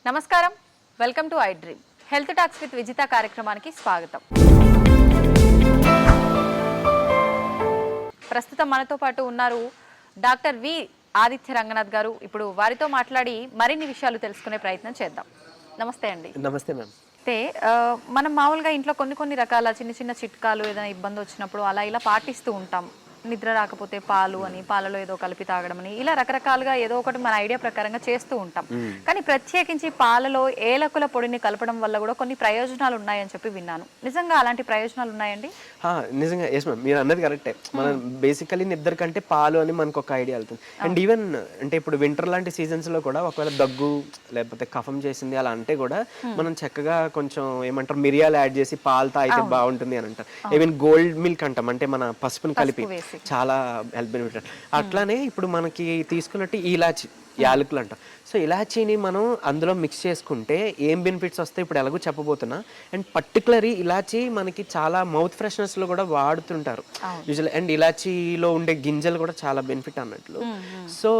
నమస్కారం, welcome to I dream. Health talks with Vijitha కార్యక్రమానికి స్వాగతం. ప్రస్తుతం మనతో పాటు ఉన్నారు డాక్టర్ వి ఆదిత్య రంగనాథ్ గారు. ఇప్పుడు వారితో మాట్లాడి మరిన్ని విషయాలు తెలుసుకునే ప్రయత్నం చేద్దాం. నమస్తే అండి. నమస్తే మ్యామ్. అయితే మనం మామూలుగా ఇంట్లో కొన్ని రకాల చిన్న చిన్న చిట్కాలు ఏదైనా ఇబ్బంది వచ్చినప్పుడు అలా ఇలా పాటిస్తూ ఉంటాం. నిద్ర రాకపోతే పాలు అని, పాలలో ఏదో కలిపి తాగడం అని, ఇలా రకరకాలుగా ఏదో ఒకటి మన ఐడియా ప్రకారంగా చేస్తూ ఉంటాం. కానీ ప్రత్యేకించి పాలలో ఏలకుల పొడిని కలపడం వల్ల కూడా కొన్ని ప్రయోజనాలు ఉన్నాయని చెప్పి విన్నాను. నిజంగా అలాంటి ప్రయోజనాలు ఉన్నాయండి? నిజంగా ఎస్ మ్యామ్, మీరు అన్నది కరెక్టే. మనం బేసికలీ నిద్ర కంటే పాలు అని మనకు ఒక ఐడియా వెళ్తుంది. అండ్ ఈవెన్ అంటే ఇప్పుడు వింటర్ లాంటి సీజన్స్ లో కూడా ఒకవేళ దగ్గు లేకపోతే కఫం చేసింది అలా అంటే కూడా మనం చక్కగా కొంచెం ఏమంటారు మిరియాలు యాడ్ చేసి పాలు తాగితే బాగుంటుంది అని అంటారు. ఈవెన్ గోల్డ్ మిల్క్ అంటాం, అంటే మన పసుపుని కలిపి చాలా హెల్త్ బెనిఫిట్. అట్లానే ఇప్పుడు మనకి తీసుకున్నట్టు ఇలాచి యాలకులు అంటాం. సో ఇలాచీని మనం అందులో మిక్స్ చేసుకుంటే ఏం బెనిఫిట్స్ వస్తాయి ఇప్పుడు ఎలాగో చెప్పబోతున్నా. అండ్ పర్టికులర్లీ ఇలాచీ మనకి చాలా మౌత్ ఫ్రెషనర్స్లో కూడా వాడుతుంటారు యూజువల్. అండ్ ఇలాచీలో ఉండే గింజలు కూడా చాలా బెనిఫిట్ అన్నట్లు. సో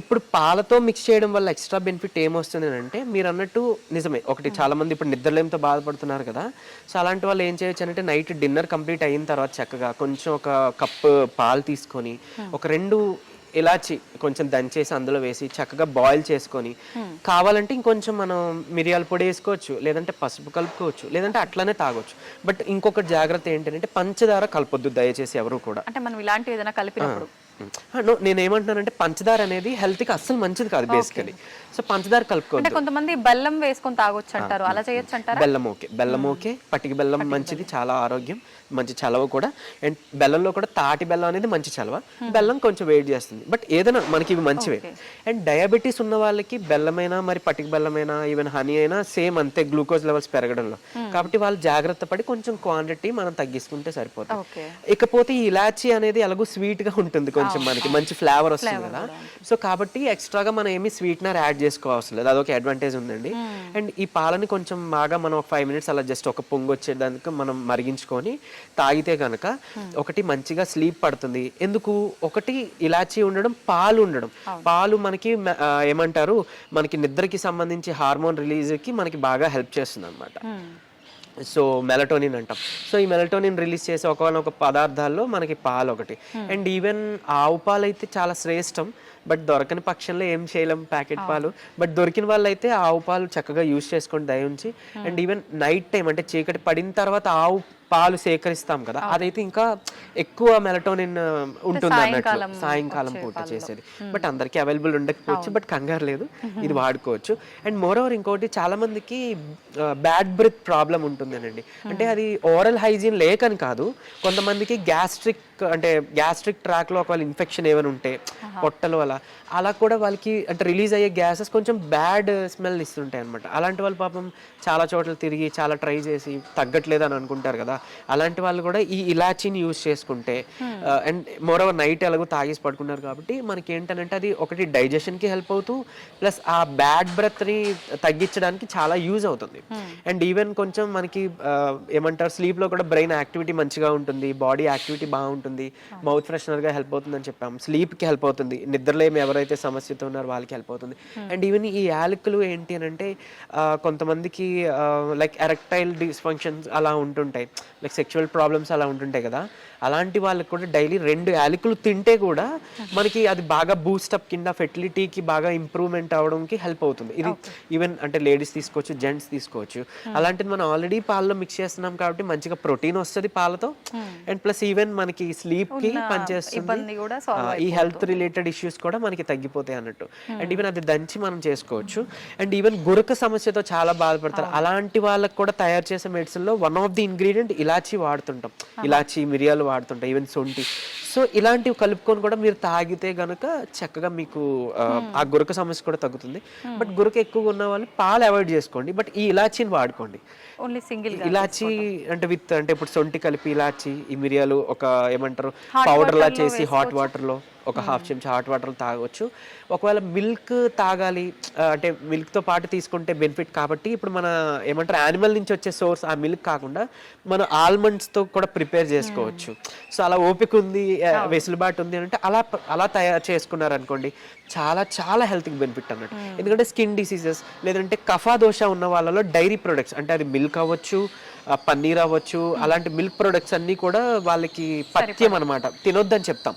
ఇప్పుడు పాలతో మిక్స్ చేయడం వల్ల ఎక్స్ట్రా బెనిఫిట్ ఏమొస్తుంది అంటే మీరు అన్నట్టు నిజమే. ఒకటి చాలా మంది ఇప్పుడు నిద్రలేమితో బాధపడుతున్నారు కదా. సో అలాంటి వాళ్ళు ఏం చేయొచ్చు అంటే నైట్ డిన్నర్ కంప్లీట్ అయిన తర్వాత చక్కగా కొంచెం ఒక కప్పు పాలు తీసుకొని ఒక 2 ఇలాచి కొంచెం దంచేసి అందులో వేసి చక్కగా బాయిల్ చేసుకొని కావాలంటే ఇంకొంచెం మనం మిరియాల పొడి వేసుకోవచ్చు, లేదంటే పసుపు కలుపుకోవచ్చు, లేదంటే అట్లానే తాగొచ్చు. బట్ ఇంకొక జాగ్రత్త ఏంటంటే పంచదార కలపొద్దు దయచేసి ఎవరు కూడా. అంటే మనం ఇలాంటివి ఏదైనా కలిపినప్పుడు నేనేమంటున్నానంటే పంచదార అనేది హెల్త్కి అస్సలు మంచిది కాదు బేసికలీ. సో పంచదార కలుపుకోవచ్చు. కొంతమంది బెల్లం వేసుకొని తాగొచ్చు అంటారు, అలా చేయొచ్చు అంటారా? బెల్లం ఓకే. పటికి బెల్లం మంచిది, చాలా ఆరోగ్యం, మంచి చలవ కూడా. అండ్ బెల్లంలో కూడా తాటి బెల్లం అనేది మంచి చలవ. బెల్లం కొంచెం వేడి చేస్తుంది, బట్ ఏదైనా మనకి ఇవి మంచివే. అండ్ డయాబెటీస్ ఉన్న వాళ్ళకి బెల్లమైనా మరి పటికి బెల్లమైనా ఈవెన్ హనీ అయినా సేమ్ అంతే గ్లూకోజ్ లెవెల్స్ పెరగడంలో. కాబట్టి వాళ్ళు జాగ్రత్త పడి కొంచెం క్వాంటిటీ మనం తగ్గించుకుంటే సరిపోతుంది. ఇకపోతే ఈ ఇలాచీ అనేది ఎలాగో స్వీట్ గా ఉంటుంది, కొంచెం మనకి మంచి ఫ్లేవర్ వస్తుంది కదా. సో కాబట్టి ఎక్స్ట్రాగా మనం ఏమి స్వీట్నర్ యాడ్ చేసుకోవాల్సిన లేదు, అదొక అడ్వాంటేజ్ ఉందండి. అండ్ ఈ పాలని కొంచెం బాగా మనం ఒక 5 minutes అలా జస్ట్ ఒక పొంగు వచ్చేదానికి మనం మరిగించుకొని తాగితే కనుక ఒకటి మంచిగా స్లీప్ పడుతుంది. ఎందుకు? ఒకటి ఇలాచీ ఉండడం, పాలు ఉండడం. పాలు మనకి ఏమంటారు మనకి నిద్రకి సంబంధించి హార్మోన్ రిలీజ్కి మనకి బాగా హెల్ప్ చేస్తుంది అనమాట. సో మెలటోనిన్ అంటాం. సో ఈ మెలటోనిన్ రిలీజ్ చేసే ఒక పదార్థాల్లో మనకి పాలు ఒకటి. అండ్ ఈవెన్ ఆవు పాలు అయితే చాలా శ్రేష్టం, బట్ దొరకని పక్షంలో ఏం చేయలేం ప్యాకెట్ పాలు. బట్ దొరికిన వాళ్ళు అయితే ఆవు పాలు చక్కగా యూజ్ చేసుకోండి దయ ఉంచి. అండ్ ఈవెన్ నైట్ టైం అంటే చీకటి పడిన తర్వాత ఆవు పాలు సేకరిస్తాం కదా, అదైతే ఇంకా ఎక్కువ మెలటోనిన్ ఉంటుంది అన్నట్లు సాయంకాలం పూట చేసేది. బట్ అందరికీ అవైలబుల్ ఉండకపోవచ్చు, బట్ కంగారు లేదు, ఇది వాడుకోవచ్చు. అండ్ మోర్ ఓవర్ ఇంకోటి చాలా మందికి బ్యాడ్ బ్రెత్ ప్రాబ్లం ఉంటుందేనండి. అంటే అది ఓరల్ హైజీన్ లేకని కాదు, కొంతమందికి గ్యాస్ట్రిక్ ట్రాక్ లో ఒకవేళ ఇన్ఫెక్షన్ ఏమైనా ఉంటే పొట్టలు అలా కూడా వాళ్ళకి అంటే రిలీజ్ అయ్యే గ్యాసెస్ కొంచెం బ్యాడ్ స్మెల్ ఇస్తుంటాయి అనమాట. అలాంటి వాళ్ళు పాపం చాలా చోట్ల తిరిగి చాలా ట్రై చేసి తగ్గట్లేదు అని అనుకుంటారు కదా. అలాంటి వాళ్ళు కూడా ఈ ఇలాచీని యూజ్ చేసుకుంటే అండ్ మోర్ ఓవర్ నైట్ ఎలాగో తాగేసి పడుకున్నారు కాబట్టి మనకి ఏంటంటే అది ఒకటి డైజెషన్కి హెల్ప్ అవుతూ ప్లస్ ఆ బ్యాడ్ బ్రెత్ని తగ్గించడానికి చాలా యూజ్ అవుతుంది. అండ్ ఈవెన్ కొంచెం మనకి ఏమంటారు స్లీప్లో కూడా బ్రెయిన్ యాక్టివిటీ మంచిగా ఉంటుంది, బాడీ యాక్టివిటీ బాగుంటుంది, మౌత్ ఫ్రెషనర్గా హెల్ప్ అవుతుందని చెప్పాము. స్లీప్కి హెల్ప్ అవుతుంది, నిద్రలో ఎవరైతే సమస్యతో ఉన్నారో వాళ్ళకి హెల్ప్ అవుతుంది. అండ్ ఈవెన్ ఈ యాలకులు ఏంటి అని అంటే కొంతమందికి లైక్ ఎరెక్టైల్ డిస్ఫంక్షన్స్ అలా ఉంటుంటాయి, లైక్ సెక్షువల్ ప్రాబ్లమ్స్ అలా ఉంటుంటాయి కదా. అలాంటి వాళ్ళకి కూడా డైలీ 2 యాలకులు తింటే కూడా మనకి అది బాగా బూస్టప్ కింద ఫెర్టిలిటీకి బాగా ఇంప్రూవ్మెంట్ అవడానికి హెల్ప్ అవుతుంది. ఇది ఈవెన్ అంటే లేడీస్ తీసుకోవచ్చు, జెంట్స్ తీసుకోవచ్చు. అలాంటిది మనం ఆల్రెడీ పాలలో మిక్స్ చేస్తున్నాం కాబట్టి మంచిగా ప్రోటీన్ వస్తుంది పాలతో. అండ్ ప్లస్ ఈవెన్ మనకి స్లీప్ కి పనిచేస్తుంది, ఈ హెల్త్ రిలేటెడ్ ఇష్యూస్ కూడా మనకి తగ్గిపోతాయి అన్నట్టు. అండ్ ఈవెన్ అది దంచి మనం చేసుకోవచ్చు. అండ్ ఈవెన్ గురక సమస్యతో చాలా బాధపడతారు, అలాంటి వాళ్ళకి కూడా తయారు చేసే మెడిసిన్ లో వన్ ఆఫ్ ది ఇంగ్రీడియంట్ ఇలాచీ వాడుతుంటాం. ఇలాచీ మిరియాలు వాడుతుంటాం, ఈవెన్ సొంటి. సో ఇలాంటివి కలుపుకొని కూడా మీరు తాగితే గనుక చక్కగా మీకు ఆ గురక సమస్య కూడా తగ్గుతుంది. బట్ గురక ఎక్కువగా ఉన్న వాళ్ళు పాలు అవాయిడ్ చేసుకోండి, బట్ ఈ ఇలాచీని వాడుకోండి. ఇలాచీ అంటే అంటే ఇప్పుడు సొంటి కలిపి ఇలాచీ ఈ మిరియాలు ఒక ఏమంటారు పౌడర్ లా చేసి హాట్ వాటర్ లో ఒక హాఫ్ చెంచా హాట్ వాటర్ తాగొచ్చు. ఒకవేళ మిల్క్ తాగాలి అంటే మిల్క్తో పాటు తీసుకుంటే బెనిఫిట్ కాబట్టి ఇప్పుడు మన ఏమంటారు యానిమల్ నుంచి వచ్చే సోర్స్ ఆ మిల్క్ కాకుండా మనం ఆల్మండ్స్తో కూడా ప్రిపేర్ చేసుకోవచ్చు. సో అలా ఓపిక ఉంది, వెసులుబాటు ఉంది అంటే అలా తయారు చేసుకున్నారు అనుకోండి, చాలా చాలా హెల్త్కి బెనిఫిట్ అన్నట్టు. ఎందుకంటే స్కిన్ డిసీజెస్ లేదంటే కఫా దోష ఉన్న వాళ్ళలో డైరీ ప్రొడక్ట్స్ అంటే అది మిల్క్ అవ్వచ్చు, పన్నీర్ అవ్వచ్చు, అలాంటి మిల్క్ ప్రొడక్ట్స్ అన్నీ కూడా వాళ్ళకి పథ్యం అనమాట, తినొద్దని చెప్తాం.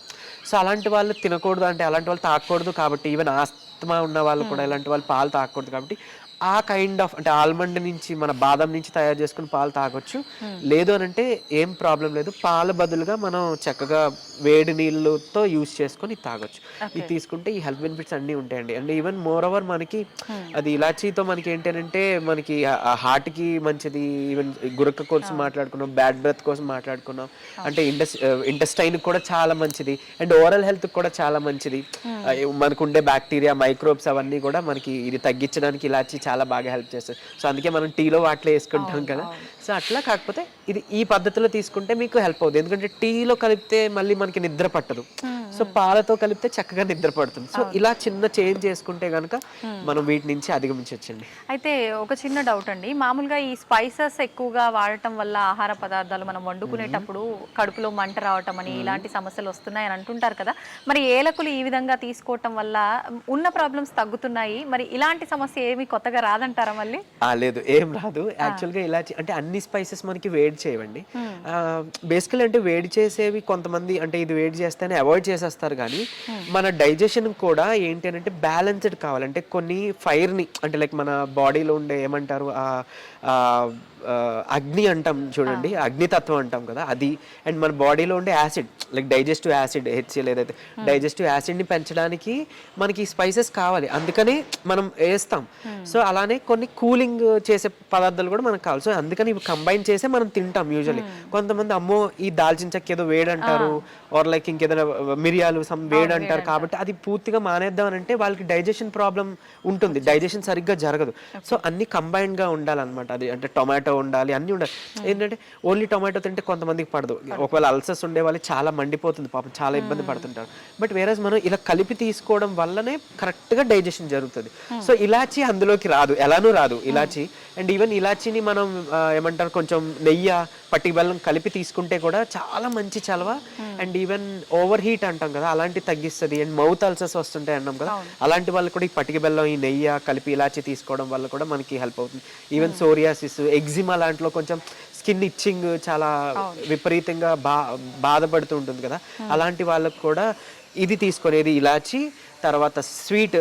సో అలాంటి వాళ్ళు తినకూడదు అంటే అలాంటి వాళ్ళు తాగకూడదు కాబట్టి, ఈవెన్ ఆస్తమా ఉన్న వాళ్ళు కూడా ఇలాంటి వాళ్ళు పాలు తాగకూడదు కాబట్టి ఆ కైండ్ ఆఫ్ అంటే ఆల్మండ్ నుంచి మన బాదం నుంచి తయారు చేసుకుని పాలు తాగొచ్చు. లేదు అని అంటే ఏం ప్రాబ్లం లేదు, పాల బదులుగా మనం చక్కగా వేడి నీళ్ళతో యూస్ చేసుకొని తాగొచ్చు. ఇది తీసుకుంటే ఈ హెల్త్ బెనిఫిట్స్ అన్నీ ఉంటాయండి. అండ్ ఈవెన్ మోర్ ఓవర్ మనకి అది ఇలాచీతో మనకి ఏంటంటే మనకి హార్ట్కి మంచిది. ఈవెన్ గురక కోసం మాట్లాడుకున్నాం, బ్యాడ్ బ్రెత్ కోసం మాట్లాడుకున్నాం, అంటే ఇంటెస్టైన్ కూడా చాలా మంచిది. అండ్ ఓరల్ హెల్త్ కూడా చాలా మంచిది. మనకుండే బ్యాక్టీరియా మైక్రోబ్స్ అవన్నీ కూడా మనకి ఇది తగ్గించడానికి ఇలాచి చాలా బాగా హెల్ప్ చేస్తుంది. సో అందుకే మనం టీలో వాటిలో వేసుకుంటాం కదా. సో అట్లా కాకపోతే ఇది ఈ పద్ధతిలో తీసుకుంటే మీకు హెల్ప్ అవుతుంది. ఎందుకంటే టీలో కలిపితే మళ్ళీ మనకి నిద్ర పట్టదు, సో పాలతో కలిపితే చక్కగా నిద్ర పడుతుంది. సో ఇలా చిన్న చేంజ్ చేసుకుంటే కనుక మనం వీటి నుంచి అధిగమించవచ్చండి. అయితే ఒక చిన్న డౌట్ అండి, మామూలుగా ఈ స్పైసెస్ ఎక్కువగా వాడటం వల్ల ఆహార పదార్థాలు మనం వండుకునేటప్పుడు కడుపులో మంట రావటం అని ఇలాంటి సమస్యలు వస్తున్నాయని అంటుంటారు కదా, మరి ఏలకులు ఈ విధంగా తీసుకోవటం వల్ల ఉన్న ప్రాబ్లమ్స్ తగ్గుతున్నాయి, మరి ఇలాంటి సమస్య ఏమి కొత్తగా రాదంటారా మళ్ళీ? లేదు, ఏం రాదు. యాక్చువల్గా ఇలా అంటే అన్ని స్పైసెస్ మనకి వేడి చేయవండి. బేసికల్ అంటే వేడి చేసేవి కొంతమంది అంటే ఇది వేడి చేస్తేనే అవాయిడ్ చేసేస్తారు, కానీ మన డైజెషన్ కూడా ఏంటి అంటే బ్యాలెన్స్డ్ కావాలంటే కొన్ని ఫైర్ని అంటే లైక్ మన బాడీలో ఉండే ఏమంటారు అగ్ని అంటాం చూడండి, అగ్నితత్వం అంటాం కదా అది. అండ్ మన బాడీలో ఉండే acid like digestive acid HCl ఏదైతే డైజెస్టివ్ యాసిడ్ని పెంచడానికి మనకి స్పైసెస్ కావాలి, అందుకని మనం వేస్తాం. సో అలానే కొన్ని కూలింగ్ చేసే పదార్థాలు కూడా మనకు కావాలి. సో అందుకని ఇవి కంబైన్ చేసే మనం తింటాం యూజువల్లీ. కొంతమంది అమ్మో ఈ దాల్చిన చెక్క ఏదో వేడి అంటారు, ఆర్ లైక్ ఇంకేదైనా మిరియాలు సమ్ వేడి అంటారు, కాబట్టి అది పూర్తిగా మానేద్దాం అని అంటే వాళ్ళకి డైజెషన్ ప్రాబ్లం ఉంటుంది, డైజెషన్ సరిగ్గా జరగదు. సో అన్ని కంబైన్డ్గా ఉండాలన్నమాట. అది అంటే టొమాటో ఉండాలి, అన్నీ ఉండాలి. ఏంటంటే ఓన్లీ టొమాటో తింటే కొంతమందికి పడదు, ఒకవేళ అల్సర్స్ ఉండే వాళ్ళు చాలా మండిపోతుంది పాపం, చాలా ఇబ్బంది పడుతుంటారు. బట్ వేరేస్ మనం ఇలా కలిపి తీసుకోవడం వల్లనే కరెక్ట్గా డైజెషన్ జరుగుతుంది. సో ఇలాచీ అందులోకి రాదు, ఎలానూ రాదు ఇలాచీ. అండ్ ఈవెన్ ఇలాచీని మనం ఏమంటారు కొంచెం నెయ్యి పట్టిక బెల్లం కలిపి తీసుకుంటే కూడా చాలా మంచి చలవ. అండ్ ఈవెన్ ఓవర్ హీట్ అంటాం కదా అలాంటి తగ్గిస్తుంది. అండ్ మౌత్ అల్సర్స్ వస్తుంటాయి అన్నాం కదా, అలాంటి వాళ్ళు కూడా ఈ పట్టిక బెల్లం ఈ నెయ్యి కలిపి ఇలాచి తీసుకోవడం వల్ల కూడా మనకి హెల్ప్ అవుతుంది. ఈవెన్ సోరియాసిస్, ఎగ్జిమా లాంటిలో కొంచెం స్కిన్ ఇచ్చింగ్ చాలా విపరీతంగా బాధపడుతూ ఉంటుంది కదా, అలాంటి వాళ్ళకు కూడా ఇది తీసుకునేది ఇలాచి. తర్వాత స్వీట్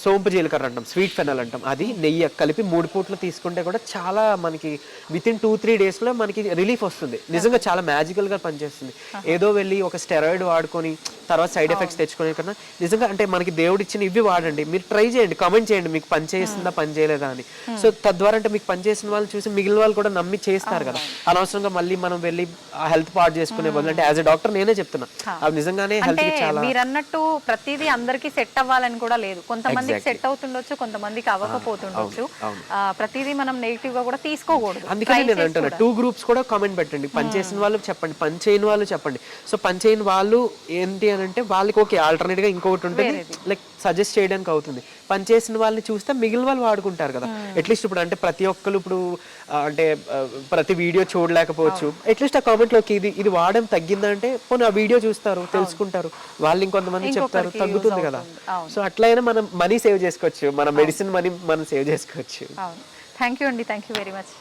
సోంపు జీలకర్ర అంటాం, స్వీట్ ఫెనల్ అంటాం, అది నెయ్యి కలిపి 3 పూట్లు తీసుకుంటే కూడా చాలా మనకి వితిన్ 2-3 డేస్లో మనకి రిలీఫ్ వస్తుంది. నిజంగా చాలా మ్యాజికల్గా పనిచేస్తుంది. ఏదో వెళ్ళి ఒక స్టెరాయిడ్ వాడుకొని తర్వాత సైడ్ ఎఫెక్ట్స్ తెచ్చుకునే కన్నా నిజంగా అంటే మనకి దేవుడు ఇచ్చిన ఇవి వాడండి. మీరు ట్రై చేయండి, కామెంట్ చేయండి మీకు పని చేస్తుందా పని చేయలేదా అని. సో తద్వారా అంటే మీకు పని చేసిన వాళ్ళు చూసి మిగిలిన వాళ్ళు కూడా నమ్మి చేస్తారు కదా. అనవసరంగా మళ్ళీ మనం వెళ్ళి హెల్త్ పాడు చేసుకునే బదులు అంటే యాజ్ ఎ డాక్టర్ నేనే చెప్తున్నా అవి నిజంగానే హెల్త్ కి చాలా. మీరు అన్నట్టు ప్రతిదీ అందరికీ సెట్ అవ్వాలని కూడా లేదు, కొంతమందికి సెట్ అవుతుండొచ్చు, కొంతమందికి అవ్వకపోతుండొచ్చు. ప్రతిదీ మనం నెగిటివ్ గా కూడా తీసుకోకూడదు. అందుకని నేను అంటున్నా 2 గ్రూప్స్ కూడా కామెంట్ పెట్టండి, పని చేసిన వాళ్ళు చెప్పండి, పని చేయని వాళ్ళు చెప్పండి. సో పని చేయని వాళ్ళు ఏంటి అని అంటే వాళ్ళకి ఓకే ఆల్టర్నేట్ గా ఇంకొకటి ఉంటుంది, లైక్ సజెస్ట్ చేయడానికి అవుతుంది. పని చేసిన వాళ్ళని చూస్తే మిగిలిన వాళ్ళు వాడుకుంటారు కదా. అట్లీస్ట్ ఇప్పుడు అంటే ప్రతి ఒక్కరు ఇప్పుడు అంటే ప్రతి వీడియో చూడలేకపోవచ్చు, అట్లీస్ట్ ఆ కామెంట్లోకి ఇది వాడడం తగ్గిందంటే పోనీ ఆ వీడియో చూస్తారు, తెలుసుకుంటారు, వాళ్ళు ఇంకొంతమంది చెప్తారు, తగ్గుతుంది కదా. సో అట్లయినా మనం మనీ సేవ్ చేసుకోవచ్చు, మన మెడిసిన్ మనీ మనం సేవ్ చేసుకోవచ్చు. థ్యాంక్ యూ అండి, థ్యాంక్ యూ వెరీ మచ్.